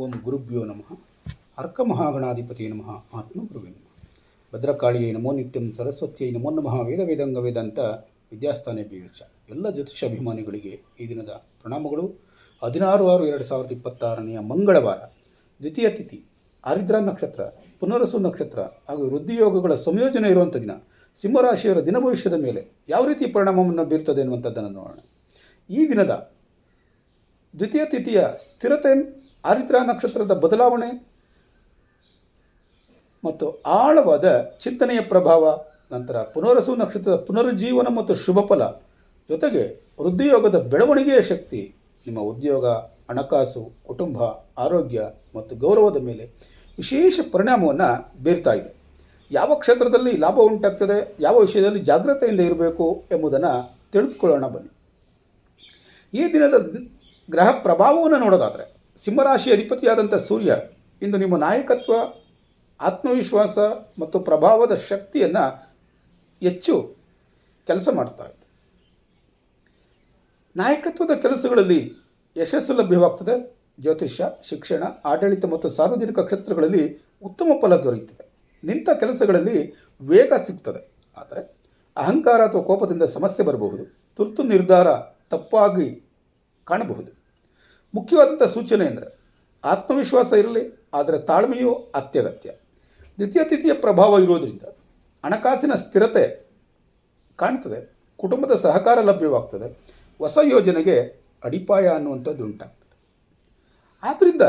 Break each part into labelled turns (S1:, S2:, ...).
S1: ಓಂ ಗುರುಭ್ಯೋ ನಮಃ. ಅರ್ಕಮಹಾಗಣಾಧಿಪತಿಯೇ ನಮಃ. ಆತ್ಮಗುರುವೇ ನಮಃ. ಭದ್ರಕಾಳಿಯೇ ನಮೋ ನಿತ್ಯಂ. ಸರಸ್ವತಿಯೇ ನಮೋ ನಮಃ. ವೇದ ವೇದಾಂತ ವಿದ್ಯಾಸ್ಥಾನೆ ಬಿಯುಚ. ಎಲ್ಲ ಜ್ಯೋತಿಷ ಅಭಿಮಾನಿಗಳಿಗೆ ಈ ದಿನದ ಪ್ರಣಾಮಗಳು. 16/6/2026 ಮಂಗಳವಾರ, ದ್ವಿತೀಯ ತಿಥಿ, ಆರಿದ್ರ ನಕ್ಷತ್ರ, ಪುನರಸು ನಕ್ಷತ್ರ ಹಾಗೂ ವೃದ್ಧಿಯೋಗಗಳ ಸಂಯೋಜನೆ ಇರುವಂಥ ದಿನ. ಸಿಂಹರಾಶಿಯವರ ದಿನ ಭವಿಷ್ಯದ ಮೇಲೆ ಯಾವ ರೀತಿ ಪರಿಣಾಮವನ್ನು ಬೀರ್ತದೆ ಎನ್ನುವಂಥದ್ದನ್ನು ನೋಡೋಣ. ಈ ದಿನದ ದ್ವಿತೀಯ ತಿಥಿಯ ಸ್ಥಿರತೆ, ಆರಿದ್ರ ನಕ್ಷತ್ರದ ಬದಲಾವಣೆ ಮತ್ತು ಆಳವಾದ ಚಿಂತನೆಯ ಪ್ರಭಾವ, ನಂತರ ಪುನರಸು ನಕ್ಷತ್ರದ ಪುನರುಜ್ಜೀವನ ಮತ್ತು ಶುಭ ಫಲ, ಜೊತೆಗೆ ವೃದ್ಧಿಯೋಗದ ಬೆಳವಣಿಗೆಯ ಶಕ್ತಿ ನಿಮ್ಮ ಉದ್ಯೋಗ, ಹಣಕಾಸು, ಕುಟುಂಬ, ಆರೋಗ್ಯ ಮತ್ತು ಗೌರವದ ಮೇಲೆ ವಿಶೇಷ ಪರಿಣಾಮವನ್ನು ಬೀರ್ತಾ ಇದೆ. ಯಾವ ಕ್ಷೇತ್ರದಲ್ಲಿ ಲಾಭ ಉಂಟಾಗ್ತದೆ, ಯಾವ ವಿಷಯದಲ್ಲಿ ಜಾಗ್ರತೆಯಿಂದ ಇರಬೇಕು ಎಂಬುದನ್ನು ತಿಳಿದುಕೊಳ್ಳೋಣ ಬನ್ನಿ. ಈ ದಿನದ ಗ್ರಹ ಪ್ರಭಾವವನ್ನು ನೋಡೋದಾದರೆ, ಸಿಂಹರಾಶಿ ಅಧಿಪತಿಯಾದಂಥ ಸೂರ್ಯ ಇಂದು ನಿಮ್ಮ ನಾಯಕತ್ವ, ಆತ್ಮವಿಶ್ವಾಸ ಮತ್ತು ಪ್ರಭಾವದ ಶಕ್ತಿಯನ್ನು ಹೆಚ್ಚು ಕೆಲಸ ಮಾಡ್ತಾ ಇದೆ. ನಾಯಕತ್ವದ ಕೆಲಸಗಳಲ್ಲಿ ಯಶಸ್ಸು ಲಭ್ಯವಾಗ್ತದೆ. ಜ್ಯೋತಿಷ್ಯ, ಶಿಕ್ಷಣ, ಆಡಳಿತ ಮತ್ತು ಸಾರ್ವಜನಿಕ ಕ್ಷೇತ್ರಗಳಲ್ಲಿ ಉತ್ತಮ ಫಲ ದೊರೆಯುತ್ತದೆ. ನಿಂತ ಕೆಲಸಗಳಲ್ಲಿ ವೇಗ ಸಿಗ್ತದೆ. ಆದರೆ ಅಹಂಕಾರ ಅಥವಾ ಕೋಪದಿಂದ ಸಮಸ್ಯೆ ಬರಬಹುದು. ತುರ್ತು ನಿರ್ಧಾರ ತಪ್ಪಾಗಿ ಕಾಣಬಹುದು. ಮುಖ್ಯವಾದಂಥ ಸೂಚನೆ ಅಂದರೆ ಆತ್ಮವಿಶ್ವಾಸ ಇರಲಿ, ಆದರೆ ತಾಳ್ಮೆಯೂ ಅತ್ಯಗತ್ಯ. ದ್ವಿತೀಯ ತಿಥಿಯ ಪ್ರಭಾವ ಇರೋದರಿಂದ ಹಣಕಾಸಿನ ಸ್ಥಿರತೆ ಕಾಣ್ತದೆ. ಕುಟುಂಬದ ಸಹಕಾರ ಲಭ್ಯವಾಗ್ತದೆ. ಹೊಸ ಯೋಜನೆಗೆ ಅಡಿಪಾಯ ಅನ್ನುವಂಥದ್ದು ಉಂಟಾಗ್ತದೆ. ಆದ್ದರಿಂದ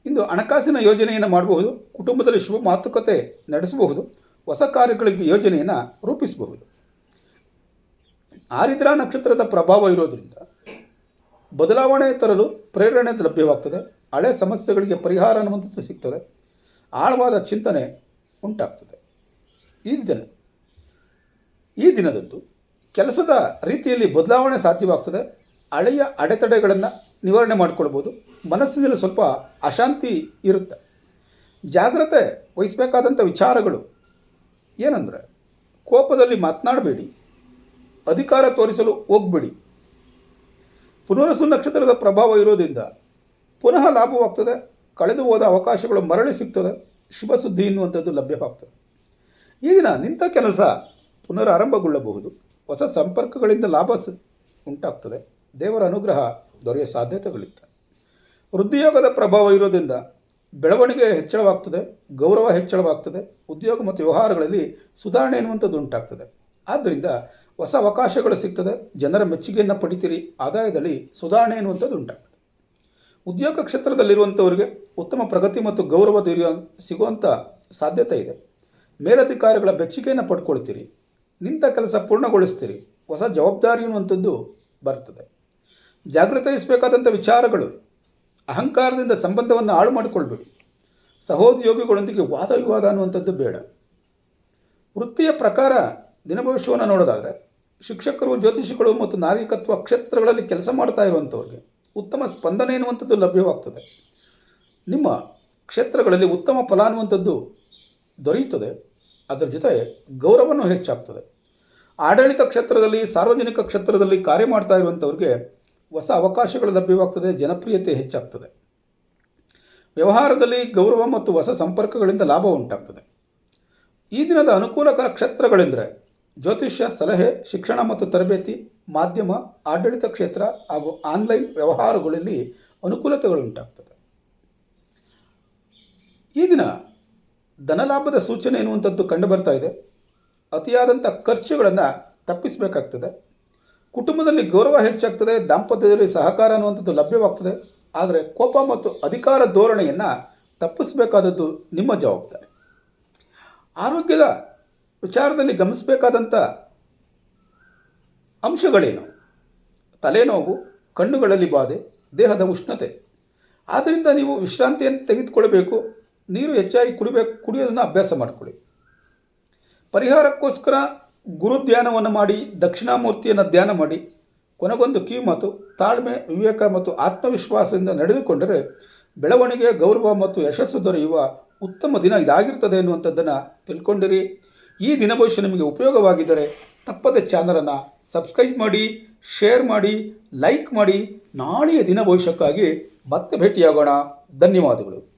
S1: ಇಂದು ಹಣಕಾಸಿನ ಯೋಜನೆಯನ್ನು ಮಾಡಬಹುದು. ಕುಟುಂಬದಲ್ಲಿ ಶುಭ ಮಾತುಕತೆ ನಡೆಸಬಹುದು. ಹೊಸ ಕಾರ್ಯಗಳಿಗೆ ಯೋಜನೆಯನ್ನು ರೂಪಿಸಬಹುದು. ಆರಿದ್ರ ನಕ್ಷತ್ರದ ಪ್ರಭಾವ ಇರೋದರಿಂದ ಬದಲಾವಣೆ ತರಲು ಪ್ರೇರಣೆ ಲಭ್ಯವಾಗ್ತದೆ. ಹಳೆ ಸಮಸ್ಯೆಗಳಿಗೆ ಪರಿಹಾರ ಅನ್ನುವಂಥದ್ದು ಸಿಗ್ತದೆ. ಆಳವಾದ ಚಿಂತನೆ ಉಂಟಾಗ್ತದೆ. ಈ ದಿನದಂದು ಕೆಲಸದ ರೀತಿಯಲ್ಲಿ ಬದಲಾವಣೆ ಸಾಧ್ಯವಾಗ್ತದೆ. ಹಳೆಯ ಅಡೆತಡೆಗಳನ್ನು ನಿವಾರಣೆ ಮಾಡಿಕೊಳ್ಬೋದು. ಮನಸ್ಸಿನಲ್ಲಿ ಸ್ವಲ್ಪ ಅಶಾಂತಿ ಇರುತ್ತೆ. ಜಾಗ್ರತೆ ವಹಿಸಬೇಕಾದಂಥ ವಿಚಾರಗಳು ಏನಂದರೆ, ಕೋಪದಲ್ಲಿ ಮಾತನಾಡಬೇಡಿ, ಅಧಿಕಾರ ತೋರಿಸಲು ಹೋಗಬೇಡಿ. ಪುನರಸು ನಕ್ಷತ್ರದ ಪ್ರಭಾವ ಇರೋದ್ರಿಂದ ಪುನಃ ಲಾಭವಾಗ್ತದೆ. ಕಳೆದು ಹೋದ ಅವಕಾಶಗಳು ಮರಳಿ ಸಿಗ್ತದೆ. ಶುಭ ಸುದ್ದಿ ಎನ್ನುವಂಥದ್ದು ಲಭ್ಯವಾಗ್ತದೆ. ಈ ದಿನ ನಿಂತ ಕೆಲಸ ಪುನರಾರಂಭಗೊಳ್ಳಬಹುದು. ಹೊಸ ಸಂಪರ್ಕಗಳಿಂದ ಲಾಭ ಉಂಟಾಗ್ತದೆ. ದೇವರ ಅನುಗ್ರಹ ದೊರೆಯುವ ಸಾಧ್ಯತೆಗಳಿರ್ತವೆ. ವೃದ್ಧಿಯೋಗದ ಪ್ರಭಾವ ಇರೋದ್ರಿಂದ ಬೆಳವಣಿಗೆ ಹೆಚ್ಚಳವಾಗ್ತದೆ. ಗೌರವ ಹೆಚ್ಚಳವಾಗ್ತದೆ. ಉದ್ಯೋಗ ಮತ್ತು ವ್ಯವಹಾರಗಳಲ್ಲಿ ಸುಧಾರಣೆ ಎನ್ನುವಂಥದ್ದು ಉಂಟಾಗ್ತದೆ. ಆದ್ದರಿಂದ ಹೊಸ ಅವಕಾಶಗಳು ಸಿಗ್ತದೆ. ಜನರ ಮೆಚ್ಚುಗೆಯನ್ನು ಪಡಿತೀರಿ. ಆದಾಯದಲ್ಲಿ ಸುಧಾರಣೆ ಎನ್ನುವಂಥದ್ದು ಉಂಟಾಗ್ತದೆ. ಉದ್ಯೋಗ ಕ್ಷೇತ್ರದಲ್ಲಿರುವಂಥವರಿಗೆ ಉತ್ತಮ ಪ್ರಗತಿ ಮತ್ತು ಗೌರವ ಸಿಗುವಂಥ ಸಾಧ್ಯತೆ ಇದೆ. ಮೇಲಧಿಕಾರಿಗಳ ಮೆಚ್ಚುಗೆಯನ್ನು ಪಡ್ಕೊಳ್ತೀರಿ. ನಿಂತ ಕೆಲಸ ಪೂರ್ಣಗೊಳಿಸ್ತೀರಿ. ಹೊಸ ಜವಾಬ್ದಾರಿ ಅನ್ನುವಂಥದ್ದು ಬರ್ತದೆ. ಜಾಗೃತಿ ವಹಿಸಬೇಕಾದಂಥ ವಿಚಾರಗಳು, ಅಹಂಕಾರದಿಂದ ಸಂಬಂಧವನ್ನು ಹಾಳು ಮಾಡಿಕೊಳ್ಬೇಡಿ. ಸಹೋದ್ಯೋಗಿಗಳೊಂದಿಗೆ ವಾದ ವಿವಾದ ಅನ್ನುವಂಥದ್ದು ಬೇಡ. ವೃತ್ತಿಯ ಪ್ರಕಾರ ದಿನ ಭವಿಷ್ಯವನ್ನು ನೋಡೋದಾದರೆ, ಶಿಕ್ಷಕರು, ಜ್ಯೋತಿಷಿಗಳು ಮತ್ತು ನಾಯಕತ್ವ ಕ್ಷೇತ್ರಗಳಲ್ಲಿ ಕೆಲಸ ಮಾಡ್ತಾ ಇರುವಂಥವ್ರಿಗೆ ಉತ್ತಮ ಸ್ಪಂದನೆ ಎನ್ನುವಂಥದ್ದು ಲಭ್ಯವಾಗ್ತದೆ. ನಿಮ್ಮ ಕ್ಷೇತ್ರಗಳಲ್ಲಿ ಉತ್ತಮ ಫಲ ಅನ್ನುವಂಥದ್ದು ದೊರೆಯುತ್ತದೆ. ಅದರ ಜೊತೆ ಗೌರವನೂ ಹೆಚ್ಚಾಗ್ತದೆ. ಆಡಳಿತ ಕ್ಷೇತ್ರದಲ್ಲಿ, ಸಾರ್ವಜನಿಕ ಕ್ಷೇತ್ರದಲ್ಲಿ ಕಾರ್ಯ ಮಾಡ್ತಾ ಇರುವಂಥವ್ರಿಗೆ ಹೊಸ ಅವಕಾಶಗಳು ಲಭ್ಯವಾಗ್ತದೆ. ಜನಪ್ರಿಯತೆ ಹೆಚ್ಚಾಗ್ತದೆ. ವ್ಯವಹಾರದಲ್ಲಿ ಗೌರವ ಮತ್ತು ಹೊಸ ಸಂಪರ್ಕಗಳಿಂದ ಲಾಭ ಉಂಟಾಗ್ತದೆ. ಈ ದಿನದ ಅನುಕೂಲಕರ ಕ್ಷೇತ್ರಗಳೆಂದರೆ ಜ್ಯೋತಿಷ್ಯ, ಸಲಹೆ, ಶಿಕ್ಷಣ ಮತ್ತು ತರಬೇತಿ, ಮಾಧ್ಯಮ, ಆಡಳಿತ ಕ್ಷೇತ್ರ ಹಾಗೂ ಆನ್ಲೈನ್ ವ್ಯವಹಾರಗಳಲ್ಲಿ ಅನುಕೂಲತೆಗಳುಂಟಾಗ್ತದೆ. ಈ ದಿನ ಧನಲಾಭದ ಸೂಚನೆ ಎನ್ನುವಂಥದ್ದು ಕಂಡುಬರ್ತಾ ಇದೆ. ಅತಿಯಾದಂಥ ಖರ್ಚುಗಳನ್ನು ತಪ್ಪಿಸಬೇಕಾಗ್ತದೆ. ಕುಟುಂಬದಲ್ಲಿ ಗೌರವ ಹೆಚ್ಚಾಗ್ತದೆ. ದಾಂಪತ್ಯದಲ್ಲಿ ಸಹಕಾರ ಅನ್ನುವಂಥದ್ದು ಲಭ್ಯವಾಗ್ತದೆ. ಆದರೆ ಕೋಪ ಮತ್ತು ಅಧಿಕಾರ ಧೋರಣೆಯನ್ನು ತಪ್ಪಿಸಬೇಕಾದದ್ದು ನಿಮ್ಮ ಜವಾಬ್ದಾರಿ. ಆರೋಗ್ಯದ ವಿಚಾರದಲ್ಲಿ ಗಮನಿಸಬೇಕಾದಂಥ ಅಂಶಗಳೇನು? ತಲೆನೋವು, ಕಣ್ಣುಗಳಲ್ಲಿ ಬಾಧೆ, ದೇಹದ ಉಷ್ಣತೆ. ಆದ್ದರಿಂದ ನೀವು ವಿಶ್ರಾಂತಿಯನ್ನು ತೆಗೆದುಕೊಳ್ಳಬೇಕು. ನೀರು ಹೆಚ್ಚಾಗಿ ಕುಡಿಯೋದನ್ನು ಅಭ್ಯಾಸ ಮಾಡಿಕೊಳ್ಳಿ. ಪರಿಹಾರಕ್ಕೋಸ್ಕರ ಗುರು ಧ್ಯಾನವನ್ನು ಮಾಡಿ, ದಕ್ಷಿಣಾಮೂರ್ತಿಯನ್ನು ಧ್ಯಾನ ಮಾಡಿ. ಕೊನೆಗೊಂದು ಕಿವಿ ಮಾತು, ತಾಳ್ಮೆ, ವಿವೇಕ ಮತ್ತು ಆತ್ಮವಿಶ್ವಾಸದಿಂದ ನಡೆದುಕೊಂಡರೆ ಬೆಳವಣಿಗೆ, ಗೌರವ ಮತ್ತು ಯಶಸ್ಸು ದೊರೆಯುವ ಉತ್ತಮ ದಿನ ಇದಾಗಿರ್ತದೆ ಎನ್ನುವಂಥದ್ದನ್ನು ತಿಳ್ಕೊಂಡಿರಿ. ಈ ದಿನ ಭವಿಷ್ಯ ನಿಮಗೆ ಉಪಯೋಗವಾಗಿದ್ದರೆ ತಪ್ಪದೆ ಚಾನಲನ್ನು ಸಬ್ಸ್ಕ್ರೈಬ್ ಮಾಡಿ, ಶೇರ್ ಮಾಡಿ, ಲೈಕ್ ಮಾಡಿ. ನಾಳೆಯ ದಿನ ಭವಿಷ್ಯಕ್ಕಾಗಿ ಮತ್ತೆ ಭೇಟಿಯಾಗೋಣ. ಧನ್ಯವಾದಗಳು.